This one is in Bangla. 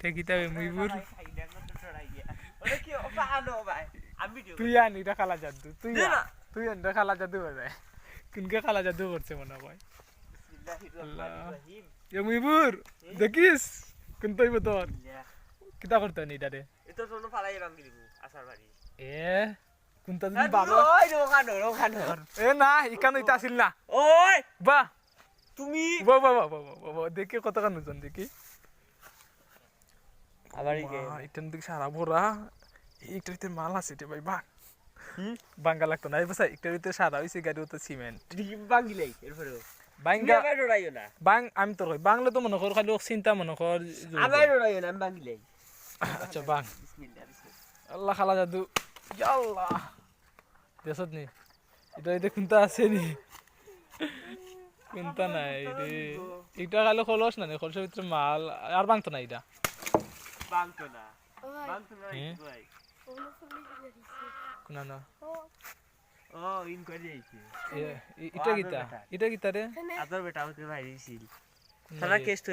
এটা কিতাবে মুইবুর তুই আন এটা খালা জাদু তুই আন খালা জাদু বাজায় কোনকে খালা জাদু করছে মনে হয় এ মুইবুর দেখিস কোন তৈব তোর কিতা করতে নি এটারে এ কোনটা তুমি বাবা এ না ইকানো এটা আসিল না ওই বাহ তুমি বাবা বাবা বাবা দেখি কত কান ওজন দেখি আবার এটার দিকে সারা ভরা একটার ভিতরে মাল আছে রে ভাই বাং বাঙ্গা লাগতো না এবার একটার ভিতরে সারা হয়েছে গাড়ি তো সিমেন্ট বাঙ্গিলাই এরপরেও বাঙ্গা আবার ডরাইও না বাং আমি তো কই বাংলা তো মনে কর খালি চিন্তা মনে কর আবার ডরাইও না আমি বাঙ্গিলাই আচ্ছা বাং বিসমিল্লাহ বিসমিল্লাহ আল্লাহ খালা জাদু ইয়া আল্লাহ দেশত নি এটা কোনটা আছে নি কোনটা নাই রে এটা খালি খলস না খলসের ভিতরে মাল আর বাংতো না এটা বাঙ্গতো না ভাই কোনা না ও ইন করে আইছে এটা কিতা রে আদর বেটা আমাকে ভাই দিছিল সারা কেস তো